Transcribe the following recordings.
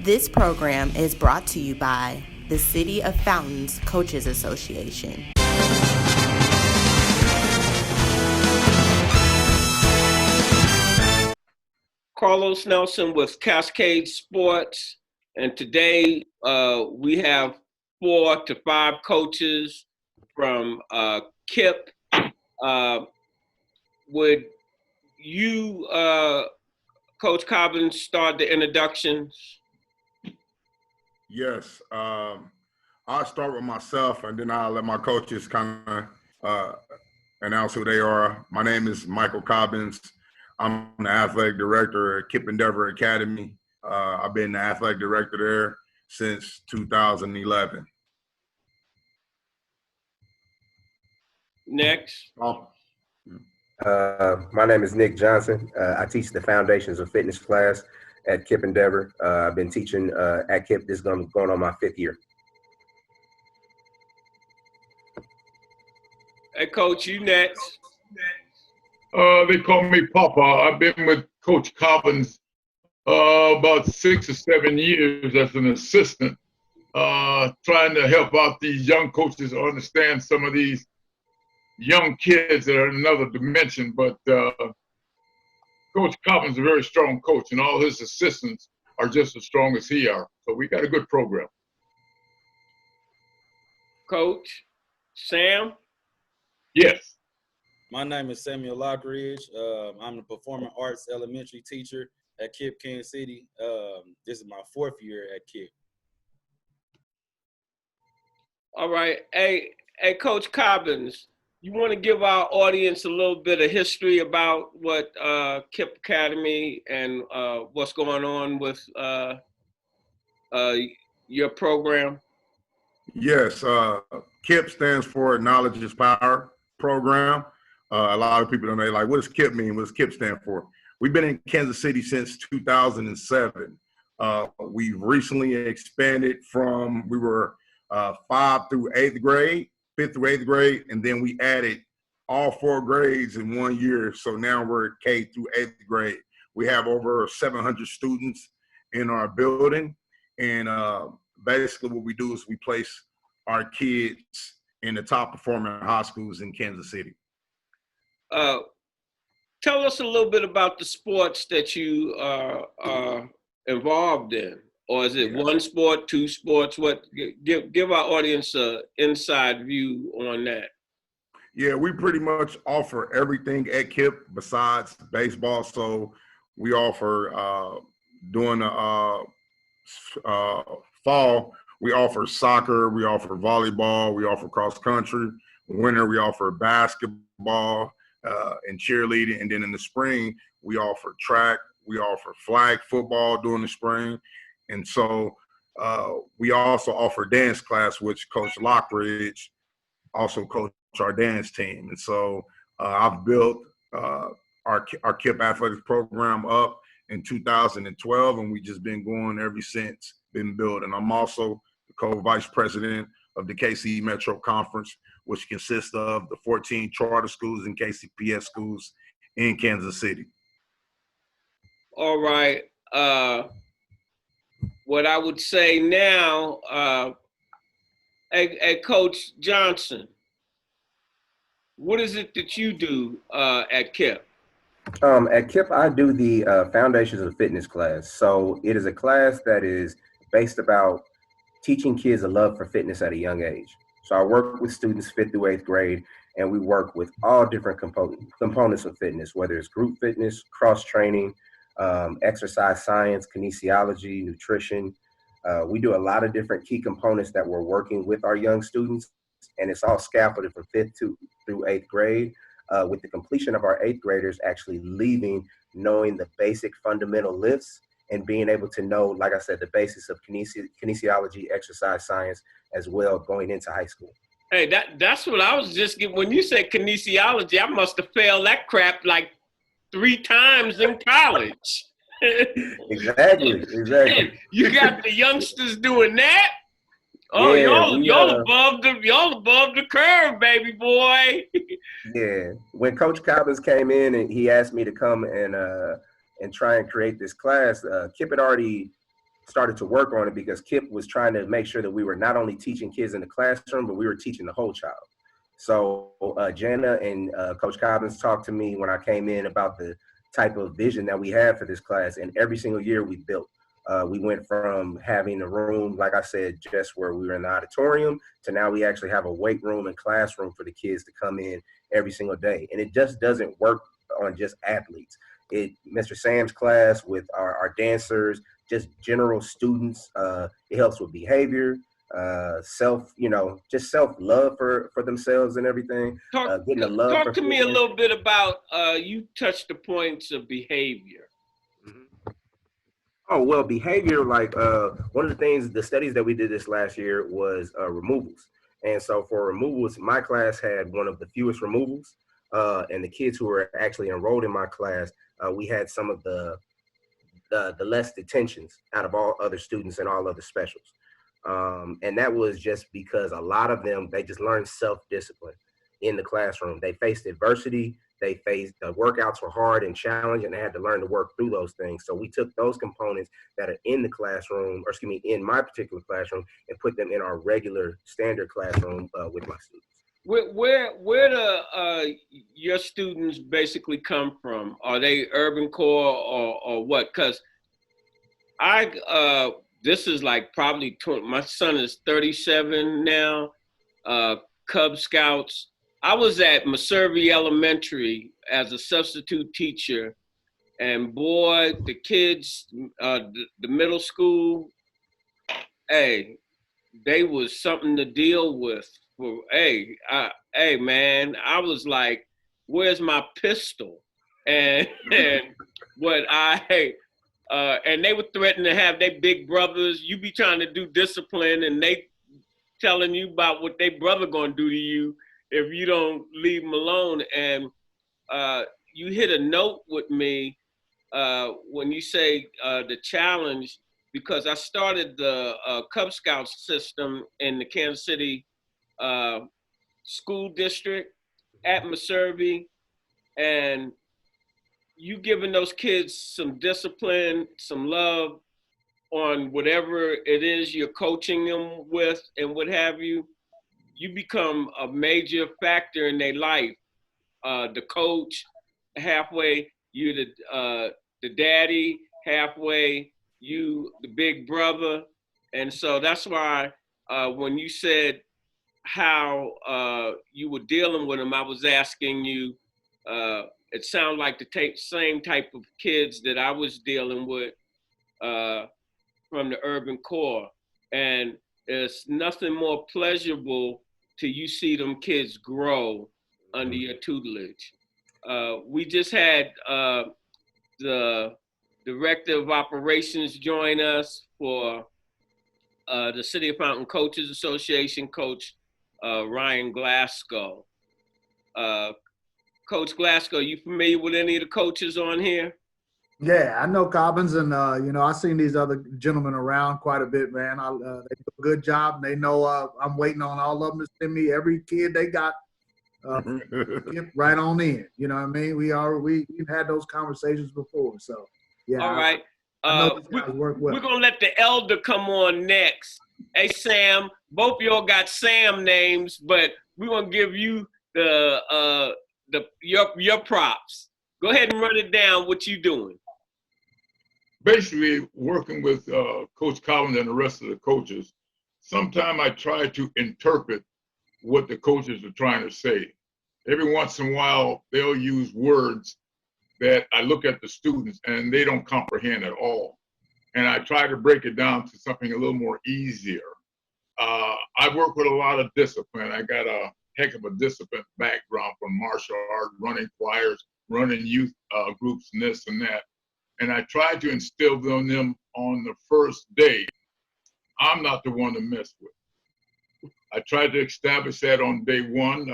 This program is brought to you by the City of Fountains Coaches Association. Carlos Nelson with Cascade Sports, and today we have 4 to 5 coaches from Kipp. Would you, Coach Cobbins, start the introductions? Yes, I'll start with myself, and then I'll let my coaches kind of announce who they are. My name is Michael Cobbins. I'm the athletic director at Kipp Endeavor Academy. I've been the athletic director there since 2011. Next. My name is Nick Johnson. I teach the Foundations of Fitness class at Kipp Endeavor. I've been teaching at Kipp. This is going on my 5th year. Hey, Coach, you next. They call me Papa. I've been with Coach Cobbins about 6 or 7 years as an assistant, trying to help out these young coaches to understand some of these young kids that are in another dimension. But Coach Cobbins is a very strong coach, and all his assistants are just as strong as he are. So we got a good program. Coach Sam? Yes. My name is Samuel Lockridge. I'm the performing arts elementary teacher at Kipp, Kansas City. This is my 4th year at Kipp. All right. Hey, Coach Cobbins, you want to give our audience a little bit of history about what Kipp Academy and what's going on with your program? Yes, KIPP stands for Knowledge is Power program. A lot of people don't know, like, what does KIPP mean? What does KIPP stand for? We've been in Kansas City since 2007. We've recently expanded from, we were 5 through 8th grade, 5th through 8th grade, and then we added all 4 grades in 1 year. So now we're K through 8th grade. We have over 700 students in our building. And basically what we do is we place our kids in the top performing high schools in Kansas City. Tell us a little bit about the sports that you are involved in, or is it 1 sport, 2 sports? What give our audience an inside view on that? Yeah, we pretty much offer everything at Kipp besides baseball. So we offer during the fall, we offer soccer, we offer volleyball, we offer cross country. Winter, we offer basketball and cheerleading. And then in the spring, we offer track, we offer flag football during the spring. And so we also offer dance class, which Coach Lockridge also coached our dance team. And so I've built our Kipp athletics program up in 2012, and we've just been going ever since, been building. I'm also the co-vice president of the KC Metro Conference, which consists of the 14 charter schools and KCPS schools in Kansas City. All right. What I would say now, Coach Johnson, what is it that you do at Kipp? At Kipp, I do the Foundations of Fitness class. So it is a class that is based about teaching kids a love for fitness at a young age. So I work with students 5th through 8th grade, and we work with all different components of fitness, whether it's group fitness, cross training, exercise science, kinesiology, nutrition. We do a lot of different key components that we're working with our young students, and it's all scaffolded from 5th through 8th grade, with the completion of our 8th graders actually leaving knowing the basic fundamental lifts and being able to know, like I said, the basis of kinesiology, exercise science as well going into high school. Hey, that's what I was just getting. When you said kinesiology, I must have failed that crap like 3 times in college. Exactly. You got the youngsters doing that? Oh, yeah, y'all above the curve, baby boy. Yeah. When Coach Cobbins came in and he asked me to come and try and create this class, Kipp had already started to work on it because Kipp was trying to make sure that we were not only teaching kids in the classroom, but we were teaching the whole child. So Jana and Coach Cobbins talked to me when I came in about the type of vision that we have for this class, and every single year we built. We went from having a room, like I said, just where we were in the auditorium, to now we actually have a weight room and classroom for the kids to come in every single day. And it just doesn't work on just athletes. Mr. Sam's class with our dancers, just general students, it helps with behavior, just self-love for themselves and everything. Getting the love. Talk to me a little bit about, you touched the points of behavior. Mm-hmm. Oh, well, behavior, like one of the things, the studies that we did this last year was removals. And so for removals, my class had one of the fewest removals. And the kids who were actually enrolled in my class, we had some of the less detentions out of all other students and all other specials. And that was just because a lot of them, they just learned self-discipline in the classroom. They faced adversity. The workouts were hard and challenging, and they had to learn to work through those things. So we took those components that are in the classroom, or excuse me, in my particular classroom, and put them in our regular standard classroom with my students. Where do your students basically come from? Are they urban core or what? Because this is like probably my son is 37 now, Cub Scouts. I was at Meservey Elementary as a substitute teacher, and boy, the kids, the middle school, hey, they was something to deal with. Hey, man, I was like, where's my pistol? And what and they would threaten to have their big brothers. You be trying to do discipline, and they telling you about what their brother gonna do to you if you don't leave them alone. And you hit a note with me when you say the challenge, because I started the Cub Scout system in the Kansas City school district at Meservey, and you giving those kids some discipline, some love on whatever it is you're coaching them with and what have you, you become a major factor in their life. The coach, halfway, you the daddy, halfway, you the big brother. And so that's why when you said how you were dealing with them, I was asking you, it sounded like the same type of kids that I was dealing with from the urban core. And it's nothing more pleasurable till you see them kids grow under your tutelage. We just had the Director of Operations join us for the City of Fountain Coaches Association, Coach Ryan Glasgow. Coach Glasgow, you familiar with any of the coaches on here? Yeah, I know Cobbins, and I've seen these other gentlemen around quite a bit, man. They do a good job. They know I'm waiting on all of them to send me every kid they got right on in. You know what I mean? We've had those conversations before, so yeah. All right. Work well. We're gonna let the elder come on next. Hey Sam, both of y'all got Sam names, but we're gonna give you your props. Go ahead and run it down. What you doing? Basically, working with Coach Cobbins and the rest of the coaches, sometimes I try to interpret what the coaches are trying to say. Every once in a while, they'll use words that I look at the students and they don't comprehend at all. And I try to break it down to something a little more easier. I work with a lot of discipline. I got a heck of a discipline background from martial art, running choirs, running youth groups and this and that. And I try to instill in them on the first day, I'm not the one to mess with. I tried to establish that on day one.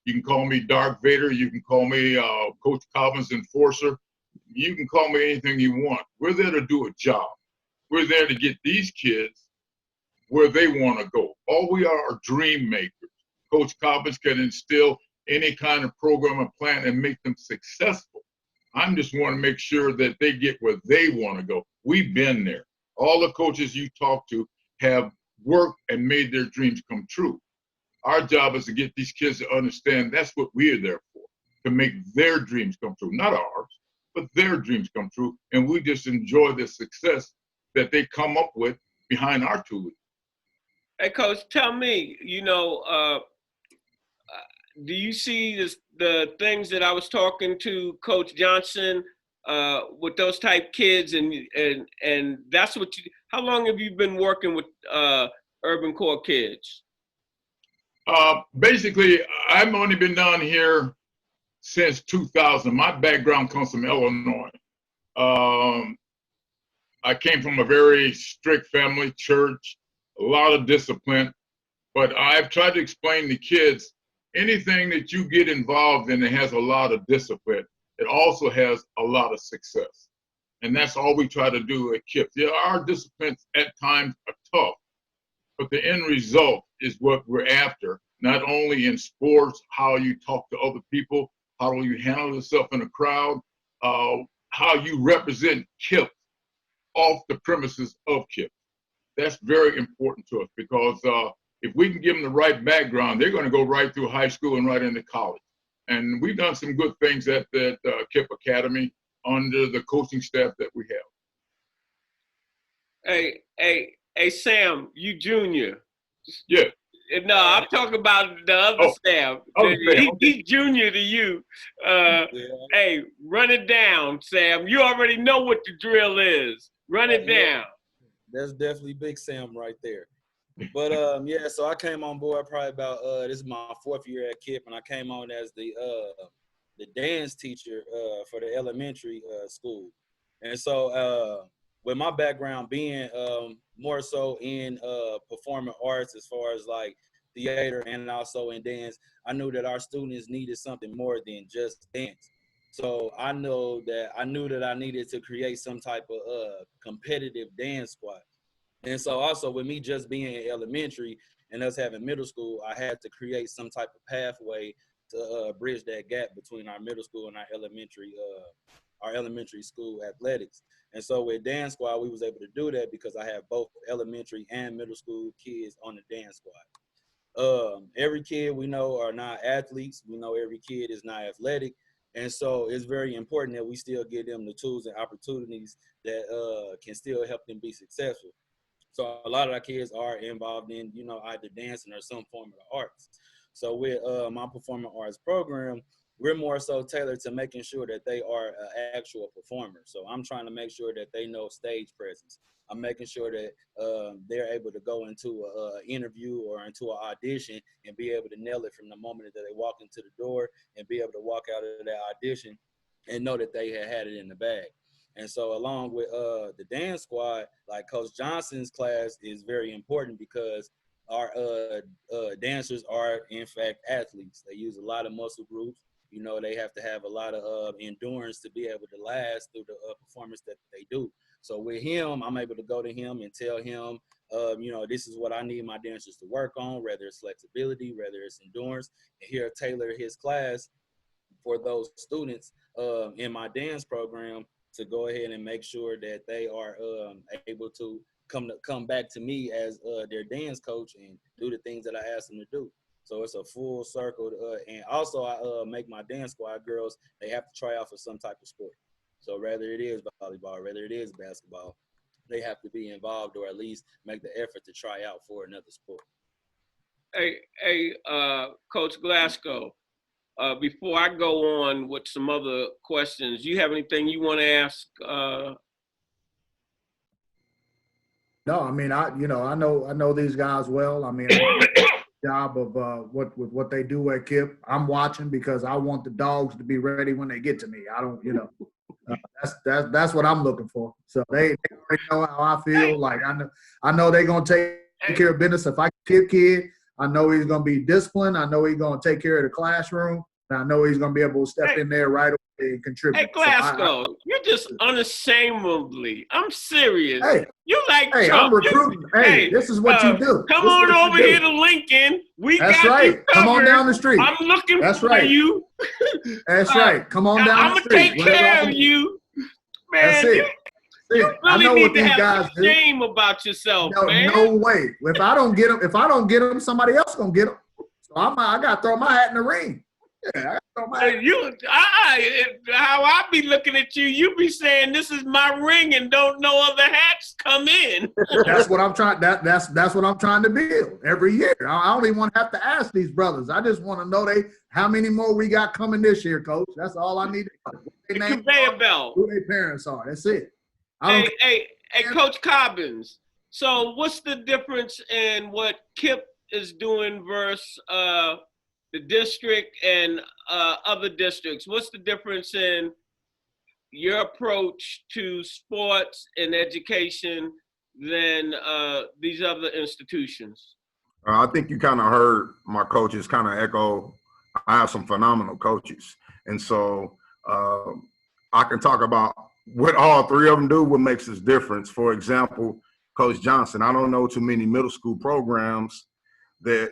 You can call me Darth Vader. You can call me Coach Cobbins Enforcer. You can call me anything you want. We're there to do a job. We're there to get these kids where they want to go. All we are dream makers. Coach Cobbins can instill any kind of program and plan and make them successful. I'm just want to make sure that they get where they want to go. We've been there. All the coaches you talk to have worked and made their dreams come true. Our job is to get these kids to understand that's what we're there for, to make their dreams come true, not ours, but their dreams come true. And we just enjoy the success that they come up with behind our tutelage. Hey, Coach, tell me, do you see the things that I was talking to Coach Johnson with those type kids, and that's what you? How long have you been working with Urban Core kids? Basically, I've only been down here since 2000. My background comes from Illinois. I came from a very strict family, church, a lot of discipline, but I've tried to explain to kids, anything that you get involved in that has a lot of discipline, it also has a lot of success. And that's all we try to do at Kipp. Yeah, our disciplines at times are tough, but the end result is what we're after, not only in sports, how you talk to other people, how do you handle yourself in a crowd, how you represent Kipp off the premises of Kipp. That's very important to us, because if we can give them the right background, they're going to go right through high school and right into college. And we've done some good things at the Kipp Academy under the coaching staff that we have. Hey, Sam, you junior. Yeah. No, I'm talking about the other Sam. He's junior to you. Hey, run it down, Sam. You already know what the drill is. Run it down. That's definitely Big Sam right there. But yeah, so I came on board probably about this is my 4th year at Kipp, and I came on as the dance teacher for the elementary school. And so with my background being more so in performing arts, as far as like theater and also in dance, I knew that our students needed something more than just dance. So I knew that I needed to create some type of competitive dance squad. And so also with me just being in elementary and us having middle school, I had to create some type of pathway to bridge that gap between our middle school and our elementary school athletics. And so with Dance Squad, we was able to do that because I have both elementary and middle school kids on the Dance Squad. Every kid we know are not athletes. We know every kid is not athletic. And so it's very important that we still give them the tools and opportunities that can still help them be successful. So a lot of our kids are involved in, either dancing or some form of the arts. So with my performing arts program, we're more so tailored to making sure that they are an actual performer. So I'm trying to make sure that they know stage presence. I'm making sure that they're able to go into an interview or into an audition and be able to nail it from the moment that they walk into the door, and be able to walk out of that audition and know that they had it in the bag. And so along with the dance squad, like Coach Johnson's class is very important because our dancers are, in fact, athletes. They use a lot of muscle groups. They have to have a lot of endurance to be able to last through the performance that they do. So with him, I'm able to go to him and tell him, this is what I need my dancers to work on, whether it's flexibility, whether it's endurance, and he'll tailor his class for those students in my dance program to go ahead and make sure that they are able to come back to me as their dance coach and do the things that I asked them to do. So it's a full circle. And also I make my dance squad girls, they have to try out for some type of sport. So whether it is volleyball, whether it is basketball, they have to be involved or at least make the effort to try out for another sport. Hey, Coach Glasgow, before I go on with some other questions, you have anything you want to ask? No, I mean, I know these guys well. I mean, job of what they do at Kipp. I'm watching because I want the dogs to be ready when they get to me. I don't, that's what I'm looking for. So they already know how I feel. Like I know they're gonna take care of business. If I Kipp kid, I know he's gonna be disciplined. I know he's gonna take care of the classroom. And I know he's gonna be able to step in there right away and contribute. Hey, Glasgow, you're just unashamedly. I'm serious. Hey, you like Trump. I'm recruiting. This is what you do. Come on over here to Lincoln. That's got right. You come on down the street. I'm looking for you. That's right. Come on down the street. I'm gonna take care of you, man. That's it. You I really know need what to these have guys some do. shame about yourself, No, man. no way. If I don't get them, somebody else gonna get them. So I gotta throw my hat in the ring. Yeah, I gotta throw my hat. How I be looking at you, you be saying this is my ring and don't no other hats come in. That's what I'm trying. That's what I'm trying to build every year. I don't even want to have to ask these brothers. I just want to know how many more we got coming this year, Coach. That's all I need to know. What The their names conveyor are, belt. who their parents are. That's it. I don't Hey, Coach Cobbins. So what's the difference in what Kipp is doing versus the district and other districts? What's the difference in your approach to sports and education than these other institutions? I think you kind of heard my coaches kind of echo. I have some phenomenal coaches. And so I can talk about what all three of them do, what makes this difference. For example, Coach Johnson, I don't know too many middle school programs that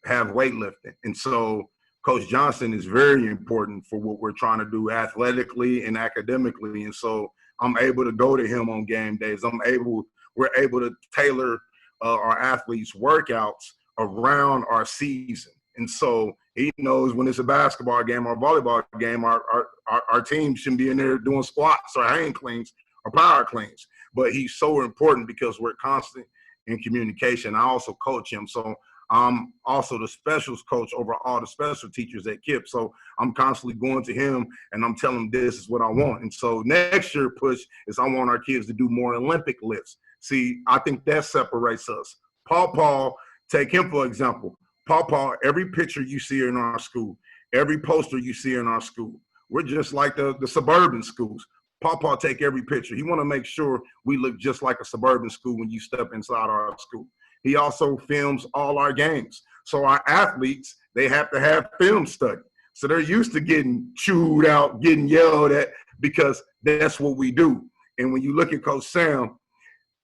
have weightlifting. And so Coach Johnson is very important for what we're trying to do athletically and academically. And so I'm able to go to him on game days. We're able to tailor our athletes' workouts around our season. And so he knows when it's a basketball game or a volleyball game, our team shouldn't be in there doing squats or hang cleans or power cleans. But he's so important because we're constant in communication. I also coach him. So I'm also the specials coach over all the special teachers at Kipp. So I'm constantly going to him and I'm telling him this is what I want. And so next year push is I want our kids to do more Olympic lifts. See, I think that separates us. Paul, take him for example. Paul, every picture you see in our school, every poster you see in our school, we're just like the suburban schools. Paul take every picture. He want to make sure we look just like a suburban school when you step inside our school. He also films all our games. So our athletes, they have to have film study. So they're used to getting chewed out, getting yelled at because that's what we do. And when you look at Coach Sam,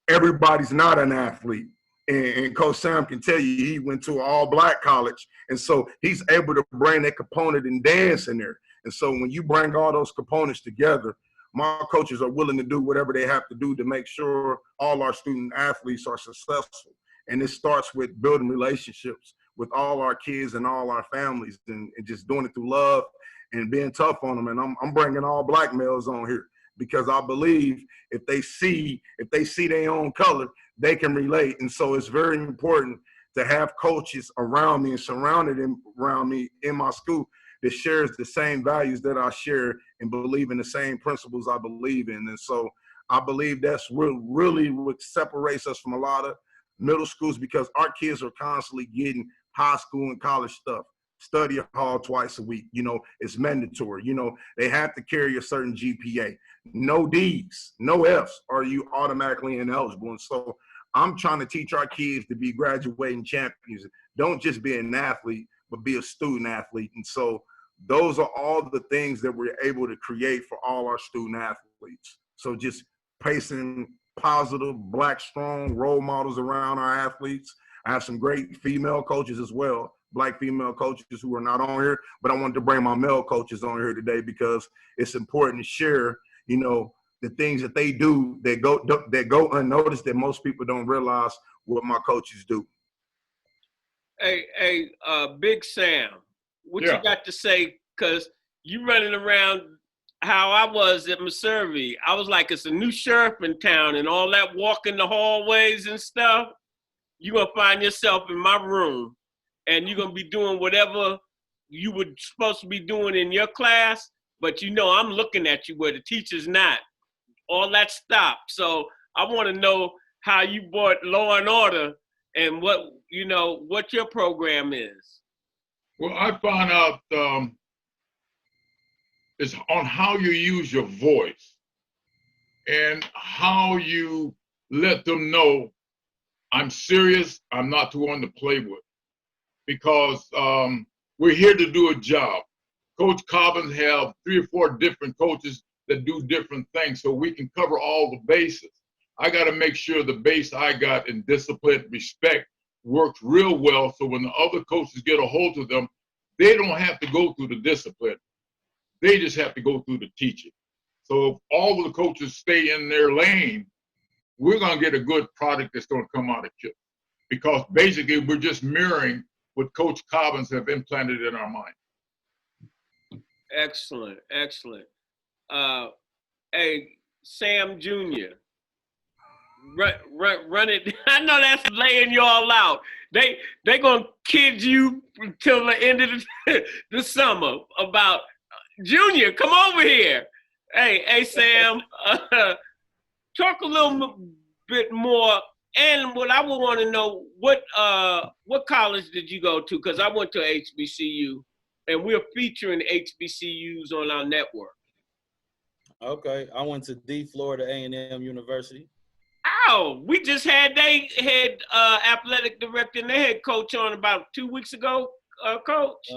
everybody's not an athlete. And Coach Sam can tell you he went to an all-black college. And so he's able to bring that component and dance in there. And so when you bring all those components together, my coaches are willing to do whatever they have to do to make sure all our student athletes are successful. And it starts with building relationships with all our kids and all our families and just doing it through love and being tough on them. And I'm bringing all black males on here because I believe if they see their own color, they can relate. And so it's very important to have coaches around me and surrounded around me in my school that shares the same values that I share and believe in the same principles I believe in. And so I believe that's really what separates us from a lot of middle schools because our kids are constantly getting high school and college stuff. Study hall twice a week. You know, it's mandatory. You know, they have to carry a certain GPA. No D's, no F's, or you automatically ineligible. And so I'm trying to teach our kids to be graduating champions. Don't just be an athlete, but be a student athlete. And so those are all the things that we're able to create for all our student athletes. So just placing positive, black, strong role models around our athletes. I have some great female coaches as well, black female coaches who are not on here, but I wanted to bring my male coaches on here today because it's important to share, you know, the things that they do that go unnoticed that most people don't realize what my coaches do. Hey, Big Sam, what you got to say? Because you running around how I was at Missouri. I was like, it's a new sheriff in town and all that walking the hallways and stuff. You're going to find yourself in my room and you're going to be doing whatever you were supposed to be doing in your class, but you know I'm looking at you where the teacher's not. All that stopped. So I want to know how you brought law and order and what your program is. Well, I found out it's on how you use your voice and how you let them know I'm serious, I'm not the one to play with. Because we're here to do a job. Coach Cobbins have 3 or 4 different coaches that do different things so we can cover all the bases. I got to make sure the base I got in discipline, respect, works real well so when the other coaches get a hold of them, they don't have to go through the discipline. They just have to go through the teaching. So if all of the coaches stay in their lane, we're going to get a good product that's going to come out of Kipp. Because basically, we're just mirroring what Coach Cobbins have implanted in our mind. Excellent, excellent. Hey, Sam Jr., run it. I know that's laying y'all out. They gonna kid you until the end of the summer about Junior. Come over here. Hey, Sam. Talk a little bit more. And what I would want to know, what college did you go to? Because I went to HBCU, and we're featuring HBCUs on our network. Okay, I went to the Florida A&M University. Oh, we just had they head athletic director and their head coach on about 2 weeks ago, coach.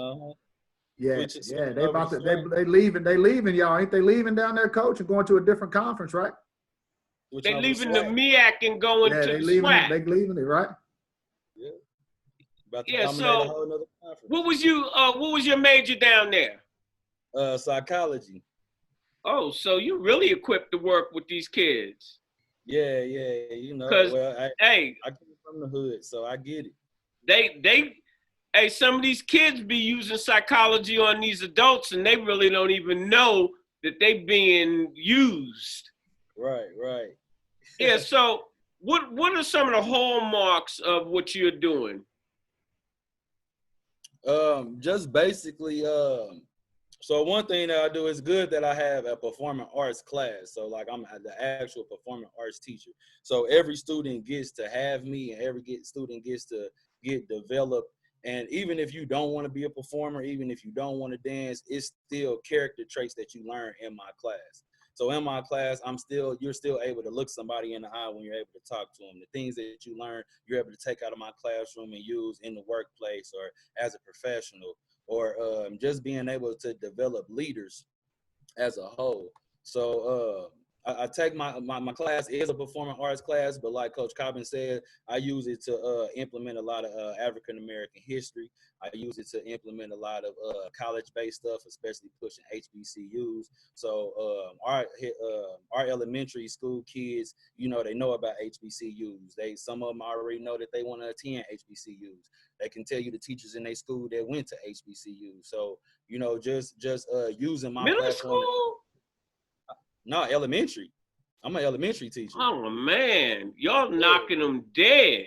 Yeah, they about to they leaving y'all. Ain't they leaving down there, coach, and going to a different conference, right? They leaving the MEAC and going to the SWAC. They leaving it, right? Yeah. About to Yeah. dominate a So, whole nother conference. what was your major down there? Psychology. Oh, so you really equipped to work with these kids? Yeah, you know. Well, I come from the hood, so I get it. Hey, some of these kids be using psychology on these adults, and they really don't even know that they being used. Right. Yeah. So, what are some of the hallmarks of what you're doing? Just basically, so one thing that I do is good that I have a performing arts class. So like I'm the actual performing arts teacher. So every student gets to have me, and every student gets to get developed. And even if you don't want to be a performer, even if you don't want to dance, it's still character traits that you learn in my class. So in my class, you're still able to look somebody in the eye when you're able to talk to them. The things that you learn, you're able to take out of my classroom and use in the workplace or as a professional, or just being able to develop leaders as a whole. So I take my class is a performing arts class, but like Coach Cobbins said, I use it to implement a lot of African-American history. I use it to implement a lot of college-based stuff, especially pushing HBCUs. So our elementary school kids, you know, they know about HBCUs. Some of them already know that they want to attend HBCUs. They can tell you the teachers in their school that went to HBCUs. So, you know, just using my middle platform. school? No, elementary. I'm an elementary teacher. Oh man, y'all knocking them dead.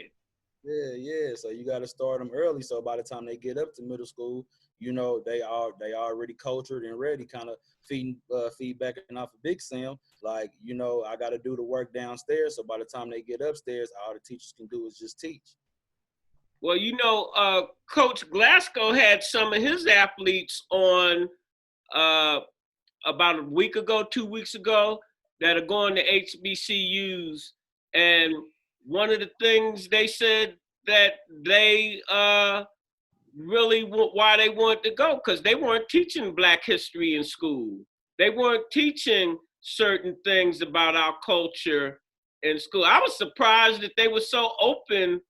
Yeah. So you got to start them early. So by the time they get up to middle school, you know, they already cultured and ready, kind of feedback off of Big Sam. Like, you know, I got to do the work downstairs. So by the time they get upstairs, all the teachers can do is just teach. Well, you know, Coach Glasgow had some of his athletes on about a week ago, 2 weeks ago, that are going to HBCUs. And one of the things they said that they really why they wanted to go, because they weren't teaching Black history in school. They weren't teaching certain things about our culture in school. I was surprised that they were so open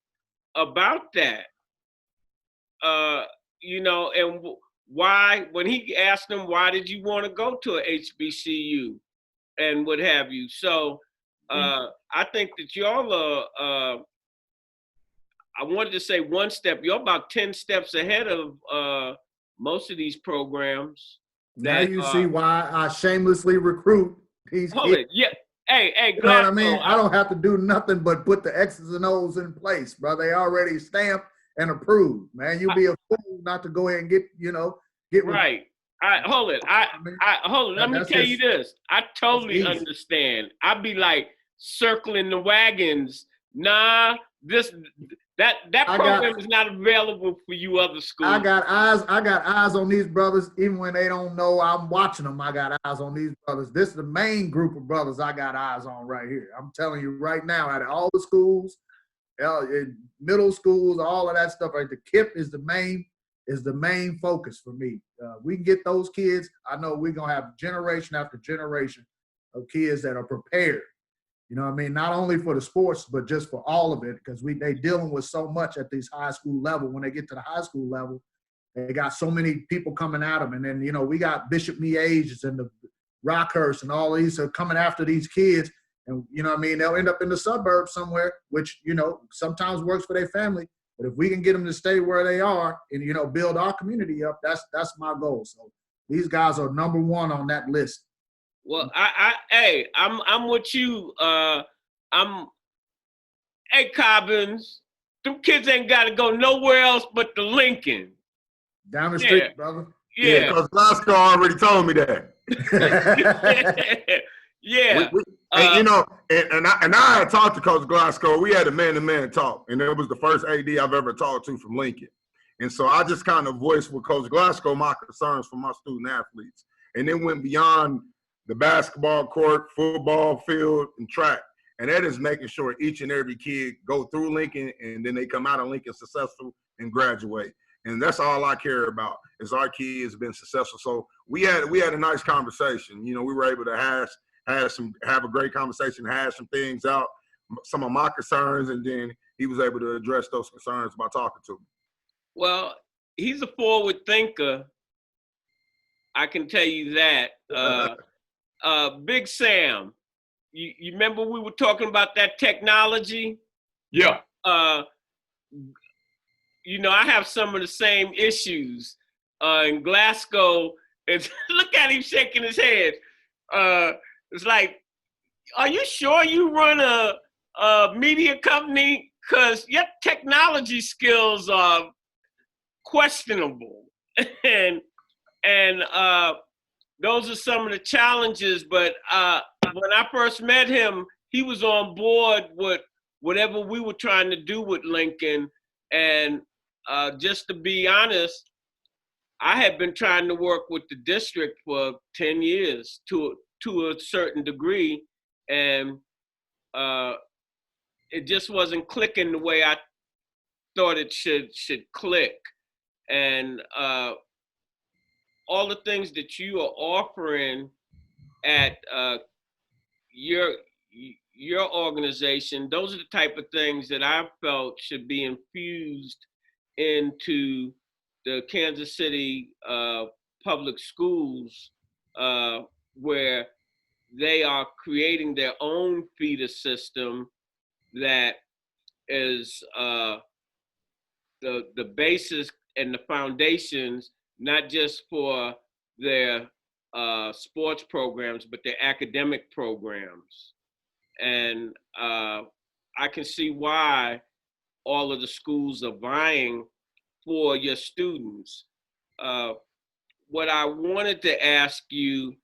about that. You know, and why, when he asked them, why did you want to go to a HBCU and what have you? So I think that y'all are, I wanted to say one step, you're about 10 steps ahead of most of these programs. Now you see why I shamelessly recruit these kids. Yeah. Hey, you know what I mean? I don't have to do nothing but put the X's and O's in place, bro. They already stamped and approved, man. You'll be a fool not to go ahead and get right. Hold it. Let me tell you this. I totally understand. I'd be like circling the wagons. Nah, that program is not available for you other schools. I got eyes on these brothers, even when they don't know I'm watching them. I got eyes on these brothers. This is the main group of brothers I got eyes on right here. I'm telling you right now, out of all the schools, middle schools, all of that stuff, right? The Kipp is the main focus for me. We can get those kids. I know we're gonna have generation after generation of kids that are prepared. You know what I mean? Not only for the sports, but just for all of it, because they dealing with so much at this high school level. When they get to the high school level, they got so many people coming at them. And then, you know, we got Bishop Miages and Rockhurst and all these are coming after these kids. And, you know what I mean, they'll end up in the suburbs somewhere, which, you know, sometimes works for their family. But if we can get them to stay where they are and, you know, build our community up, that's my goal. So these guys are number one on that list. Well, I'm with you. Hey, Cobbins, them kids ain't got to go nowhere else but to Lincoln. Down the street, brother. Yeah. Because Glasgow already told me that. Yeah. And you know, and I had talked to Coach Glasgow. We had a man-to-man talk, and it was the first AD I've ever talked to from Lincoln. And so I just kind of voiced with Coach Glasgow my concerns for my student athletes. And it went beyond the basketball court, football field, and track. And that is making sure each and every kid go through Lincoln and then they come out of Lincoln successful and graduate. And that's all I care about is our kids being successful. So we had a nice conversation. You know, we were able to have a great conversation, hash some things out, some of my concerns, and then he was able to address those concerns by talking to me. Well, he's a forward thinker. I can tell you that. Big Sam, you remember we were talking about that technology? Yeah. You know, I have some of the same issues. In Glasgow, look at him shaking his head. It's like, are you sure you run a media company? Because your technology skills are questionable. and those are some of the challenges. But when I first met him, he was on board with whatever we were trying to do with Lincoln. And just to be honest, I had been trying to work with the district for 10 years to a certain degree, and it just wasn't clicking the way I thought it should click. And all the things that you are offering at your organization, those are the type of things that I felt should be infused into the Kansas City public schools, where they are creating their own feeder system that is the basis and the foundations, not just for their sports programs, but their academic programs. And I can see why all of the schools are vying for your students. What I wanted to ask you,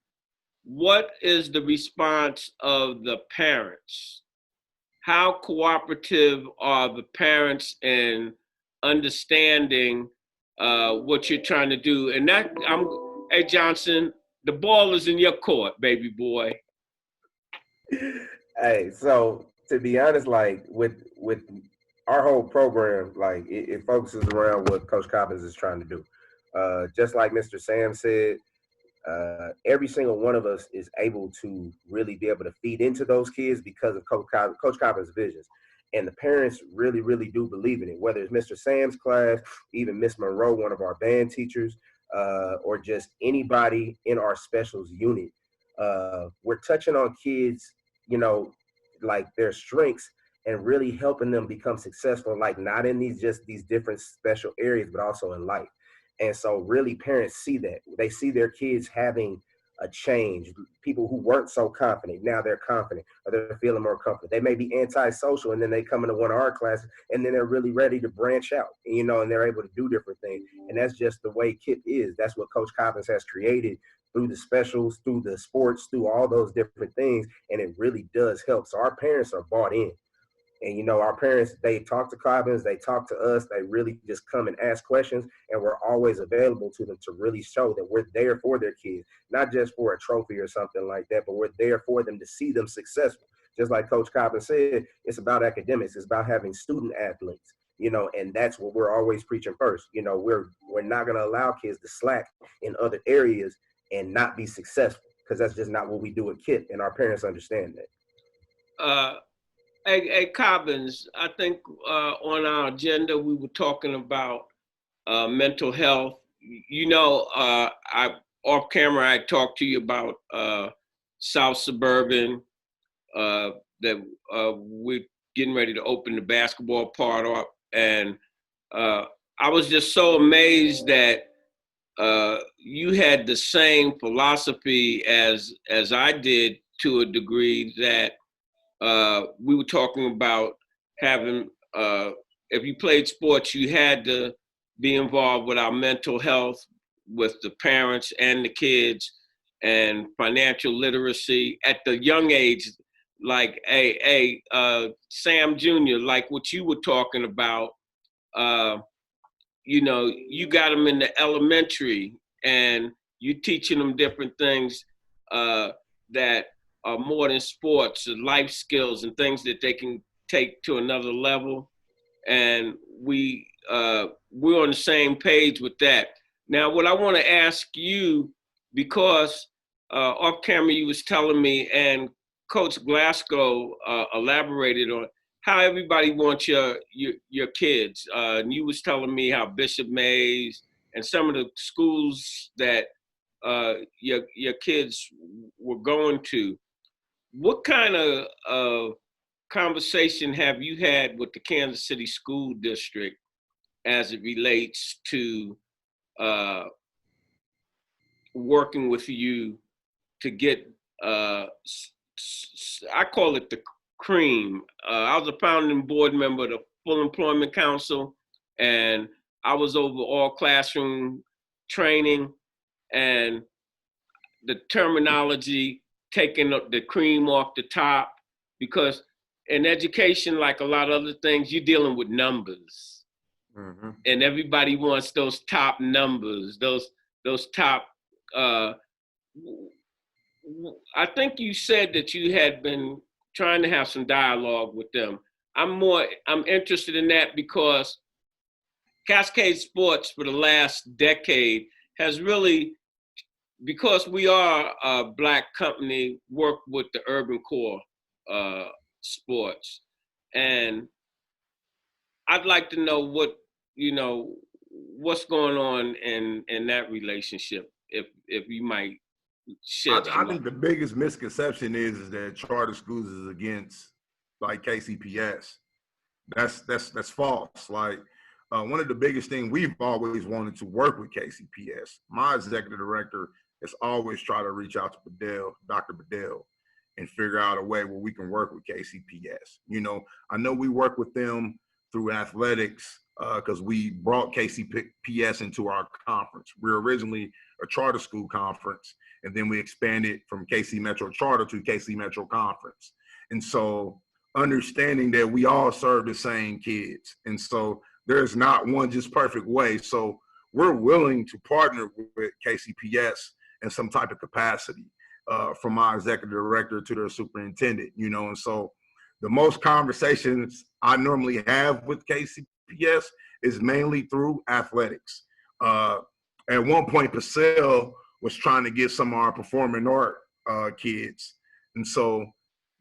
what is the response of the parents? How cooperative are the parents in understanding what you're trying to do? And that, hey Johnson, the ball is in your court, baby boy. Hey, so to be honest, like with our whole program, like it focuses around what Coach Cobbins is trying to do. Just like Mr. Sam said, every single one of us is able to really be able to feed into those kids because of Coach Cobbins' visions. And the parents really, really do believe in it, whether it's Mr. Sam's class, even Miss Monroe, one of our band teachers, or just anybody in our specials unit. We're touching on kids, you know, like their strengths and really helping them become successful, like not in these different special areas, but also in life. And so really parents see that. They see their kids having a change. People who weren't so confident, now they're confident, or they're feeling more confident. They may be antisocial, and then they come into one of our classes, and then they're really ready to branch out, you know, and they're able to do different things. And that's just the way Kipp is. That's what Coach Cobbins has created through the specials, through the sports, through all those different things, and it really does help. So our parents are bought in. And, you know, our parents, they talk to Cobbins, they talk to us, they really just come and ask questions, and we're always available to them to really show that we're there for their kids, not just for a trophy or something like that, but we're there for them to see them successful. Just like Coach Cobbins said, it's about academics, it's about having student athletes, you know, and that's what we're always preaching first. You know, we're not going to allow kids to slack in other areas and not be successful, because that's just not what we do at Kipp, and our parents understand that. Hey, Cobbins, I think on our agenda, we were talking about mental health. You know, off camera, I talked to you about South Suburban, that we're getting ready to open the basketball part up. And I was just so amazed that you had the same philosophy as I did, to a degree, that we were talking about having, if you played sports, you had to be involved with our mental health, with the parents and the kids, and financial literacy at the young age. Like, Sam Jr., like what you were talking about, you know, you got them in the elementary and you're teaching them different things that are more than sports, life skills and things that they can take to another level. And we're on the same page with that. Now, what I want to ask you, because off camera you was telling me, and Coach Glasgow elaborated on how everybody wants your kids. And you was telling me how Bishop Mays and some of the schools that your kids were going to. What kind of conversation have you had with the Kansas City School District as it relates to working with you to get, I call it the cream. I was a founding board member of the Full Employment Council, and I was over all classroom training, and the terminology, taking the cream off the top, because in education, like a lot of other things, you're dealing with numbers. Mm-hmm. And everybody wants those top numbers, those top, I think you said that you had been trying to have some dialogue with them. I'm interested in that because Cascade Sports for the last decade has really, because we are a Black company, worked with the urban core sports. And I'd like to know what's going on in that relationship, if you might shed some light. I think the biggest misconception is that charter schools is against like KCPS. That's false. Like one of the biggest things, we've always wanted to work with KCPS. My executive director has always tried to reach out to Dr. Bedell, and figure out a way where we can work with KCPS. You know, I know we work with them through athletics because we brought KCPS into our conference. We were originally a charter school conference, and then we expanded from KC Metro Charter to KC Metro Conference. And so understanding that we all serve the same kids. And so there's not one just perfect way. So we're willing to partner with KCPS in some type of capacity. From my executive director to their superintendent, you know, and so the most conversations I normally have with KCPS is mainly through athletics. At one point, Purcell was trying to get some of our performing art kids, and so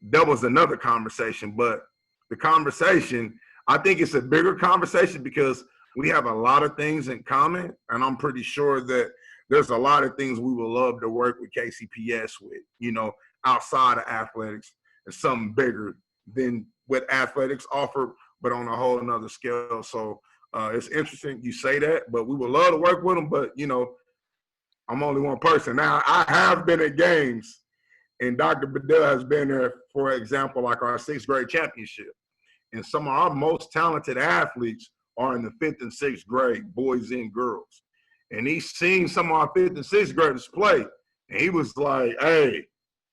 that was another conversation. But the conversation, I think it's a bigger conversation because we have a lot of things in common, and I'm pretty sure that there's a lot of things we would love to work with KCPS with, you know, outside of athletics, and something bigger than what athletics offer, but on a whole nother scale. So it's interesting you say that, but we would love to work with them. But, you know, I'm only one person. Now, I have been at games, and Dr. Bedell has been there, for example, like our 6th grade championship. And some of our most talented athletes are in the 5th and 6th grade, boys and girls. And he's seen some of our 5th and 6th graders play. And he was like, hey,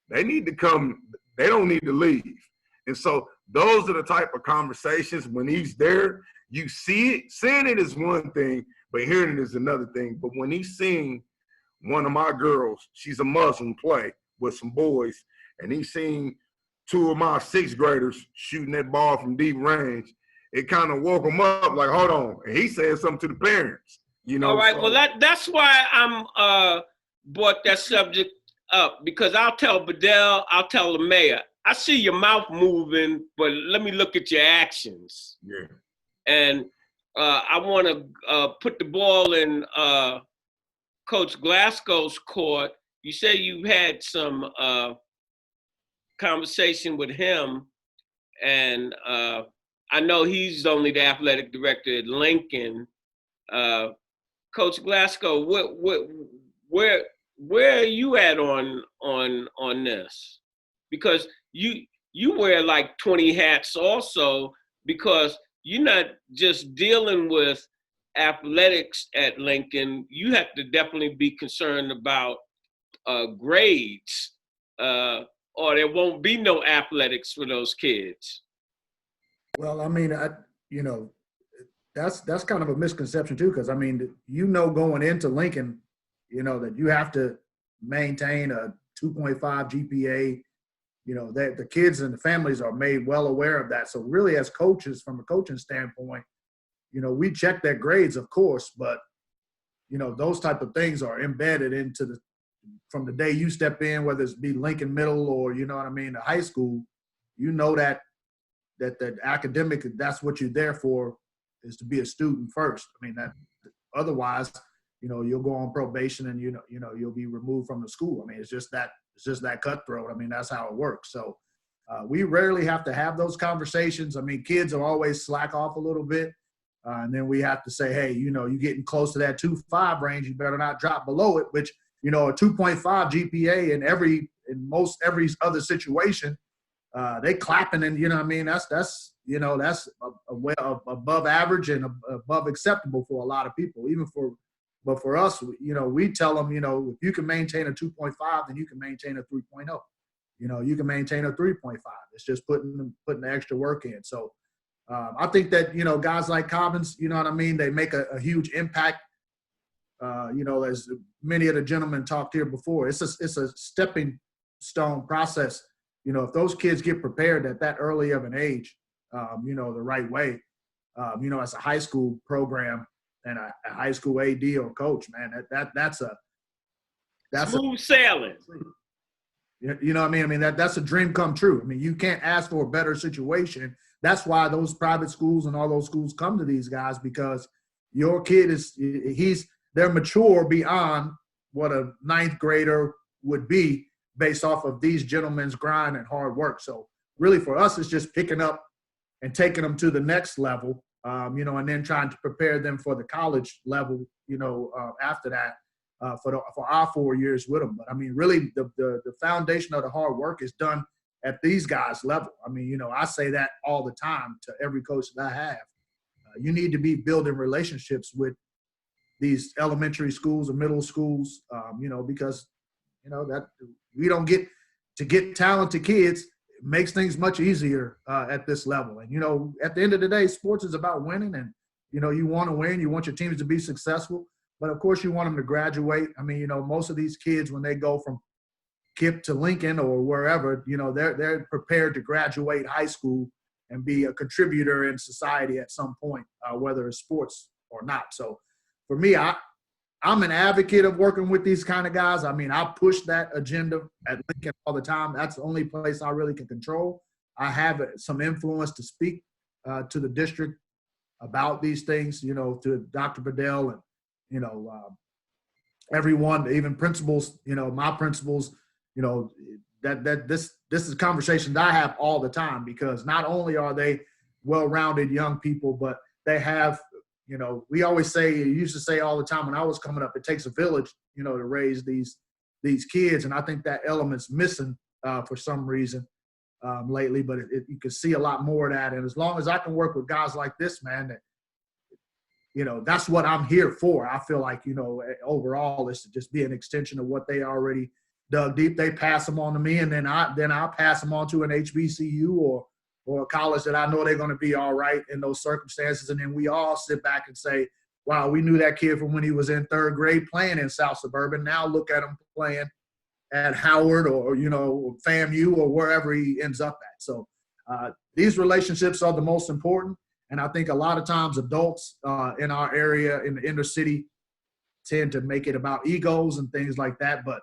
they need to come. They don't need to leave. And so those are the type of conversations when he's there, you see it. Seeing it is one thing, but hearing it is another thing. But when he's seeing one of my girls, she's a Muslim, play with some boys, and he's seen 2 of my 6th graders shooting that ball from deep range, it kind of woke him up like, hold on. And he said something to the parents. You know, all right. so. Well, that's why I'm brought that subject up, because I'll tell Bedell, I'll tell the mayor, I see your mouth moving, but let me look at your actions. Coach Glasgow's court, you say you've had some conversation with him, and I know he's only the athletic director at Lincoln. Coach Glasgow, where are you at on this? Because you wear like 20 hats also, because you're not just dealing with athletics at Lincoln. You have to definitely be concerned about grades, or there won't be no athletics for those kids. Well, I mean, you know, that's kind of a misconception too, because I mean, you know, going into Lincoln, you know, that you have to maintain a 2.5 GPA. You know, that the kids and the families are made well aware of that. So really, as coaches, from a coaching standpoint, you know, we check their grades, of course, but you know, those type of things are embedded into from the day you step in, whether it's be Lincoln Middle or, you know what I mean, the high school. You know that academic, that's what you're there for, is to be a student first. I mean, that otherwise, you know, you'll go on probation and you know you'll be removed from the school. I mean, it's just that cutthroat. I mean, that's how it works. So we rarely have to have those conversations. I mean, kids are always slack off a little bit, and then we have to say, hey, you know, you're getting close to that 2.5 range. You better not drop below it. Which, you know, a 2.5 GPA in most every other situation, they clapping, and you know what I mean, that's you know, that's above average and above acceptable for a lot of people, but for us, you know, we tell them, you know, if you can maintain a 2.5, then you can maintain a 3.0. You know, you can maintain a 3.5. It's just putting the extra work in. So I think that, you know, guys like Cobbins, you know what I mean, they make a huge impact. You know, as many of the gentlemen talked here before, it's a stepping stone process. You know, if those kids get prepared at that early of an age, you know, the right way, you know, as a high school program and a high school AD or coach, man, that's smooth sailing. You know what I mean? I mean, that's a dream come true. I mean, you can't ask for a better situation. That's why those private schools and all those schools come to these guys, because your kid they're mature beyond what a ninth grader would be based off of these gentlemen's grind and hard work. So really for us, it's just picking up and taking them to the next level, you know, and then trying to prepare them for the college level, you know, after that, for our 4 years with them. But I mean, really the foundation of the hard work is done at these guys' level. I mean, you know, I say that all the time to every coach that I have. You need to be building relationships with these elementary schools or middle schools, you know, because, you know, that we don't get talented kids. It makes things much easier at this level. And, you know, at the end of the day, sports is about winning, and, you know, you want to win. You want your teams to be successful. But, of course, you want them to graduate. I mean, you know, most of these kids, when they go from Kipp to Lincoln or wherever, you know, they're prepared to graduate high school and be a contributor in society at some point, whether it's sports or not. So, for me, I'm an advocate of working with these kind of guys. I mean, I push that agenda at Lincoln all the time. That's the only place I really can control. I have some influence to speak to the district about these things, you know, to Dr. Bedell and, you know, everyone, even principals, you know, my principals, you know, this is a conversation that I have all the time, because not only are they well-rounded young people, but they have, you know, we always say, used to say all the time when I was coming up, it takes a village, you know, to raise these kids. And I think that element's missing for some reason lately, but you can see a lot more of that. And as long as I can work with guys like this, man, that, you know, that's what I'm here for. I feel like, you know, overall it's to just be an extension of what they already dug deep. They pass them on to me, and then I'll pass them on to an HBCU or a college that I know they're going to be all right in those circumstances. And then we all sit back and say, wow, we knew that kid from when he was in third grade playing in South Suburban. Now look at him playing at Howard or you know, FAMU or wherever he ends up at. So these relationships are the most important. And I think a lot of times adults in our area, in the inner city, tend to make it about egos and things like that. But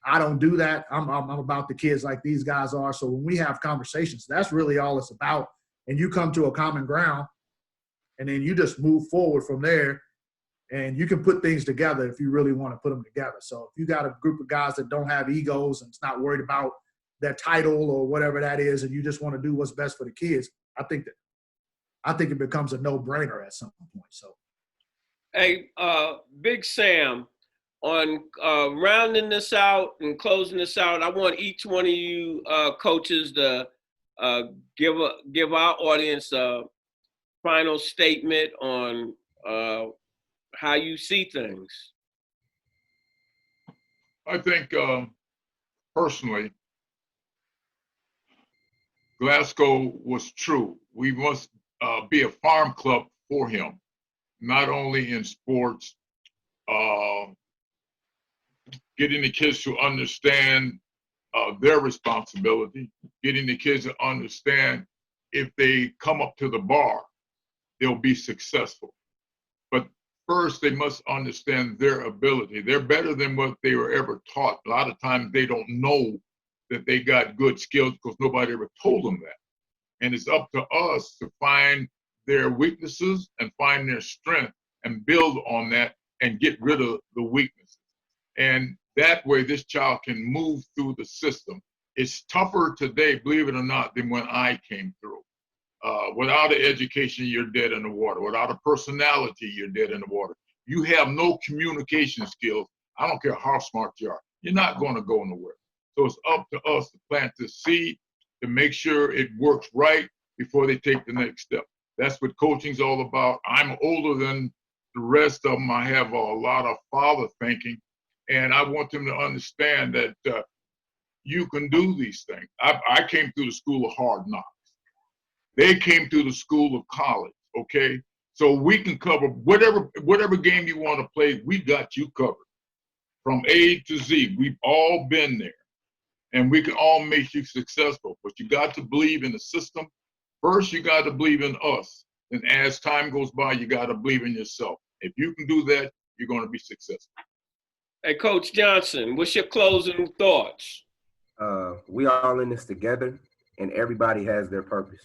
I don't do that. I'm about the kids like these guys are. So when we have conversations, that's really all it's about. And you come to a common ground, and then you just move forward from there. And you can put things together if you really want to put them together. So if you got a group of guys that don't have egos and it's not worried about their title or whatever that is, and you just want to do what's best for the kids, I think it becomes a no-brainer at some point. So, hey, Big Sam, on rounding this out and closing this out, I want each one of you coaches to give our audience a final statement on how you see things. I think personally, Glasgow was true. We must be a farm club for him, not only in sports, getting the kids to understand their responsibility, getting the kids to understand if they come up to the bar, they'll be successful. But first, they must understand their ability. They're better than what they were ever taught. A lot of times they don't know that they got good skills because nobody ever told them that. And it's up to us to find their weaknesses and find their strength and build on that and get rid of the weaknesses. And that way this child can move through the system. It's tougher today, believe it or not, than when I came through. Without an education, you're dead in the water. Without a personality, you're dead in the water. You have no communication skills. I don't care how smart you are. You're not going to go nowhere. So it's up to us to plant the seed, to make sure it works right before they take the next step. That's what coaching's all about. I'm older than the rest of them. I have a lot of father thinking, and I want them to understand that you can do these things. I came through the school of hard knocks. They came through the school of college, okay? So we can cover whatever game you want to play, we got you covered. From A to Z, we've all been there. And we can all make you successful, but you got to believe in the system. First, you got to believe in us. And as time goes by, you got to believe in yourself. If you can do that, you're going to be successful. Hey, Coach Johnson, what's your closing thoughts? We all in this together, and everybody has their purpose.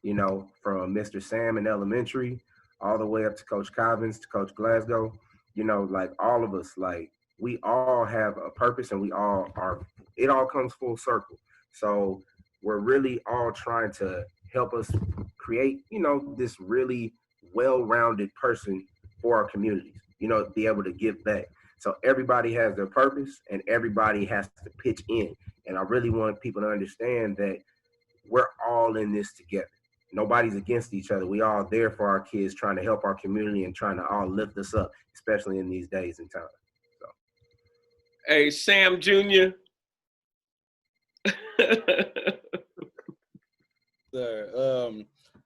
You know, from Mr. Sam in elementary, all the way up to Coach Cobbins, to Coach Glasgow, you know, like all of us, like we all have a purpose and we all are, it all comes full circle. So we're really all trying to help us create, you know, this really well-rounded person for our communities, you know, be able to give back. So everybody has their purpose and everybody has to pitch in. And I really want people to understand that we're all in this together. Nobody's against each other. We all there for our kids, trying to help our community and trying to all lift us up, especially in these days and times. So. Hey, Sam Jr. Sir,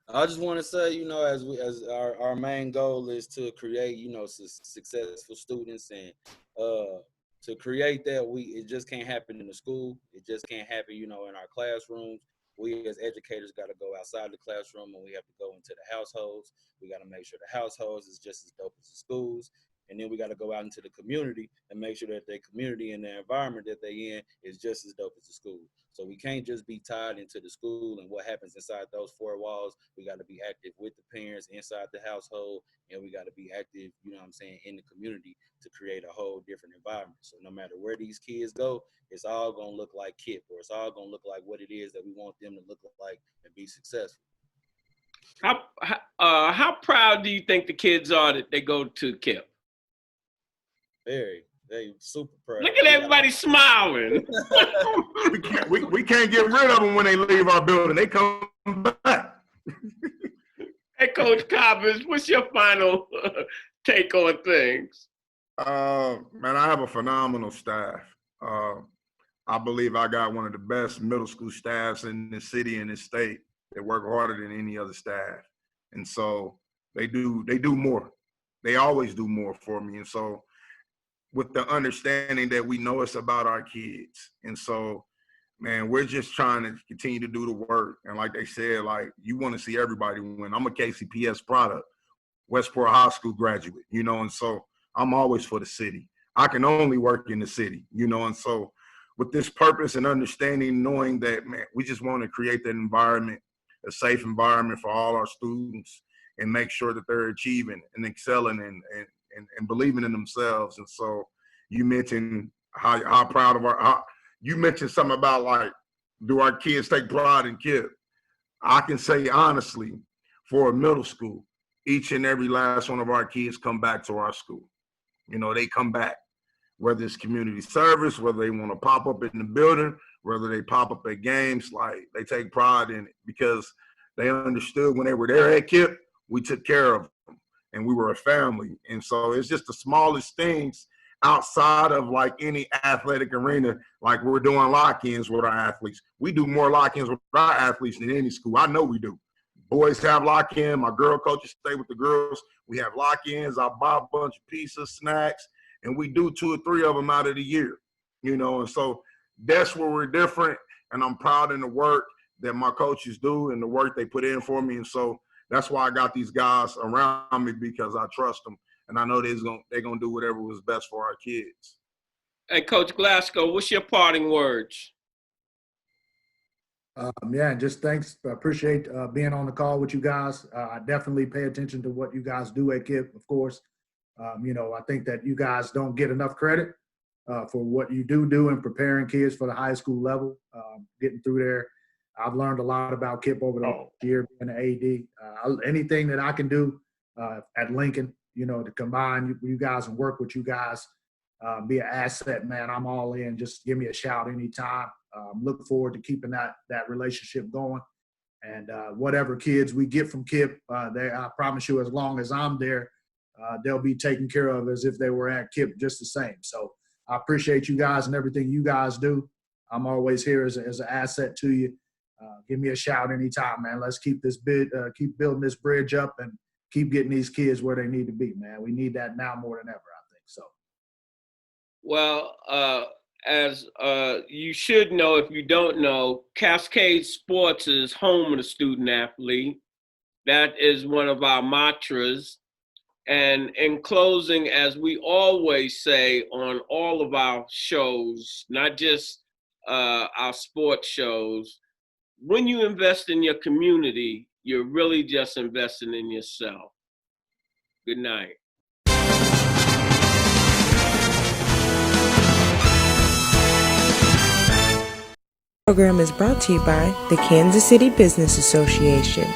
I just want to say, you know, as our main goal is to create, you know, successful students, and to create that, it just can't happen in the school. It just can't happen, you know, in our classrooms. We as educators got to go outside the classroom, and we have to go into the households. We got to make sure the households is just as dope as the schools. And then we got to go out into the community and make sure that their community and their environment that they in is just as dope as the school. So we can't just be tied into the school and what happens inside those four walls. We got to be active with the parents inside the household, and we got to be active, you know what I'm saying, in the community to create a whole different environment. So no matter where these kids go, it's all going to look like Kipp, or it's all going to look like what it is that we want them to look like and be successful. How proud do you think the kids are that they go to Kipp? They super proud. Look at everybody smiling. we can't get rid of them when they leave our building. They come back. Hey, Coach Cobbins, what's your final take on things? Man, I have a phenomenal staff. I believe I got one of the best middle school staffs in this city and this state that work harder than any other staff. And so they do more. They always do more for me. And so with the understanding that we know it's about our kids. And so, man, we're just trying to continue to do the work. And like they said, like, you want to see everybody win. I'm a KCPS product, Westport High School graduate, you know, and so I'm always for the city. I can only work in the city, you know, and so with this purpose and understanding, knowing that, man, we just want to create that environment, a safe environment for all our students, and make sure that they're achieving and excelling and and believing in themselves. And so you mentioned how proud of you mentioned something about like, do our kids take pride in Kipp? I can say honestly, for a middle school, each and every last one of our kids come back to our school. You know, they come back, whether it's community service, whether they want to pop up in the building, whether they pop up at games, like they take pride in it because they understood when they were there at Kipp, we took care of them and we were a family. And so it's just the smallest things outside of like any athletic arena, like we're doing lock-ins with our athletes. We do more lock-ins with our athletes than any school. I know we do. Boys have lock-in. My girl coaches stay with the girls. We have lock-ins. I buy a bunch of pizza, snacks, and we do 2 or 3 of them out of the year, you know. And so that's where we're different. And I'm proud in the work that my coaches do and the work they put in for me. And so that's why I got these guys around me, because I trust them. And I know they're gonna do whatever was best for our kids. Hey, Coach Glasgow, what's your parting words? Yeah, just thanks. I appreciate being on the call with you guys. I definitely pay attention to what you guys do at Kipp, of course. You know, I think that you guys don't get enough credit for what you do in preparing kids for the high school level, getting through there. I've learned a lot about Kipp over the last year being an AD. Anything that I can do at Lincoln, you know, to combine you guys and work with you guys, be an asset, man, I'm all in. Just give me a shout anytime. Look forward to keeping that relationship going. And whatever kids we get from Kipp, I promise you, as long as I'm there, they'll be taken care of as if they were at Kipp just the same. So I appreciate you guys and everything you guys do. I'm always here as an asset to you. Give me a shout anytime, man. Let's keep keep building this bridge up and keep getting these kids where they need to be, man. We need that now more than ever, I think so. Well, as you should know, if you don't know, Cascade Sports is home of the student athlete. That is one of our mantras. And in closing, as we always say on all of our shows, not just our sports shows, when you invest in your community, you're really just investing in yourself. Good night. Program is brought to you by the Kansas City Business Association.